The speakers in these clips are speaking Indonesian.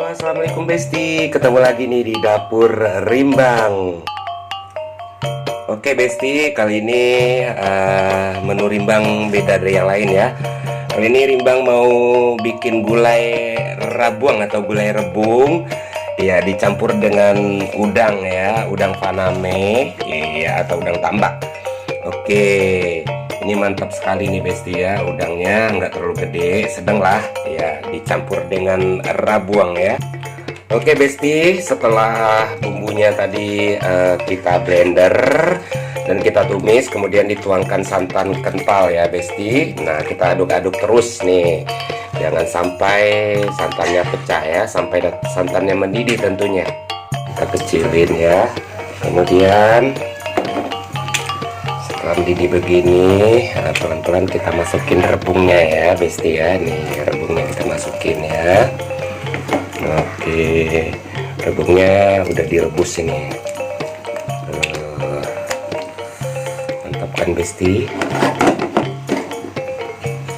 Halo, assalamualaikum Besti. Ketemu lagi nih di dapur Rimbang. Oke Besti, kali ini menu Rimbang beda dari yang lain ya. Kali ini Rimbang mau bikin gulai rabuang atau gulai rebung. Ya, dicampur dengan udang ya, udang faname, ya atau udang tambak. Oke, ini mantap sekali nih Besti ya, udangnya nggak terlalu gede, sedang lah ya, dicampur dengan rabuang ya. Oke Besti, setelah bumbunya tadi kita blender dan kita tumis, kemudian dituangkan santan kental ya Besti. Nah, kita aduk-aduk terus nih, jangan sampai santannya pecah ya, sampai santannya mendidih tentunya. Kita kecilin ya, kemudian mendidih begini, pelan-pelan kita masukin rebungnya ya Besti ya. Nih rebungnya kita masukin ya. Oke, rebungnya udah direbus ini. Mantap kan Besti.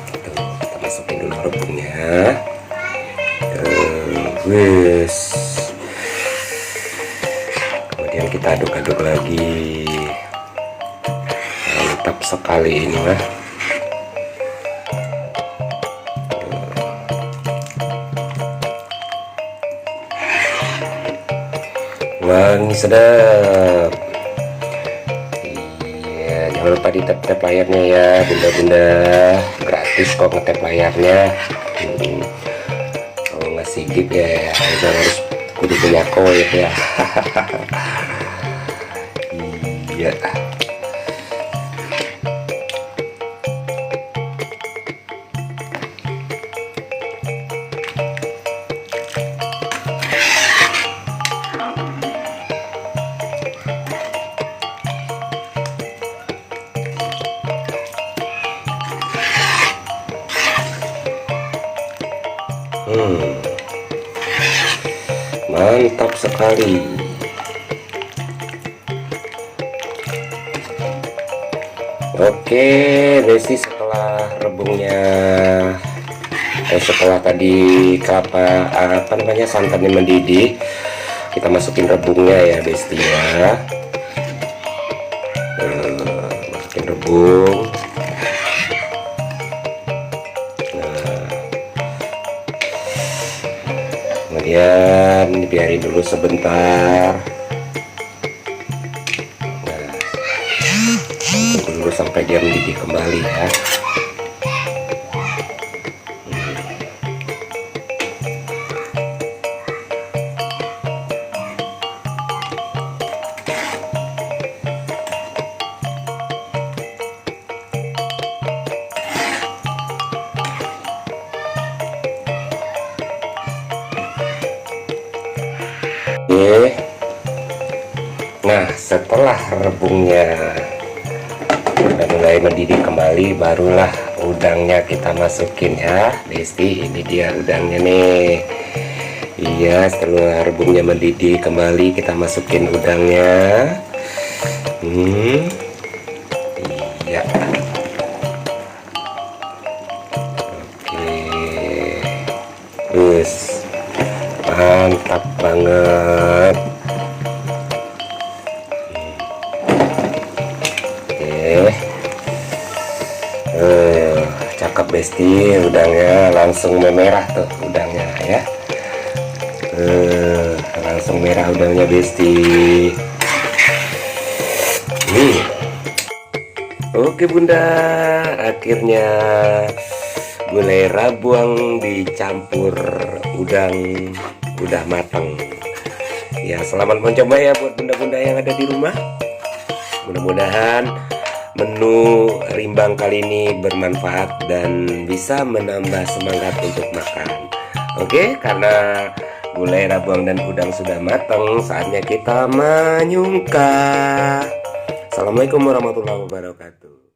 Kita masukin dulu rebungnya. Wes, kemudian kita aduk-aduk lagi. Mantap sekali ini mah. Wangi sedap. Iya, jangan lupa di tap layarnya ya bunda-bunda, gratis kok ngetap layarnya. Kalau ngasih gift ya jangan harus kudu punya koin ya. Iya. Mantap sekali. Oke Besti, setelah rebungnya setelah tadi santannya mendidih, kita masukin rebungnya ya Besti ya. Masukin rebung. Kemudian biarin dulu sebentar. Nah, tunggu dulu sampai dia mendidih kembali ya. Oke. Nah, setelah rebungnya udah mulai mendidih kembali, barulah udangnya kita masukin ya Besti. Ini dia udangnya nih. Iya, setelah rebungnya mendidih kembali, kita masukin udangnya. Iya. Oke. Terus mantap banget. Cakep Besti, udangnya langsung memerah tuh udangnya ya. Langsung merah udangnya Besti. Oke bunda, akhirnya gulai rabuang dicampur udang udah matang ya. Selamat mencoba ya buat bunda-bunda yang ada di rumah. Mudah-mudahan menu Rimbang kali ini bermanfaat dan bisa menambah semangat untuk makan. Oke, karena gulai rabuang dan udang sudah matang, saatnya kita menyungkah. Assalamualaikum warahmatullahi wabarakatuh.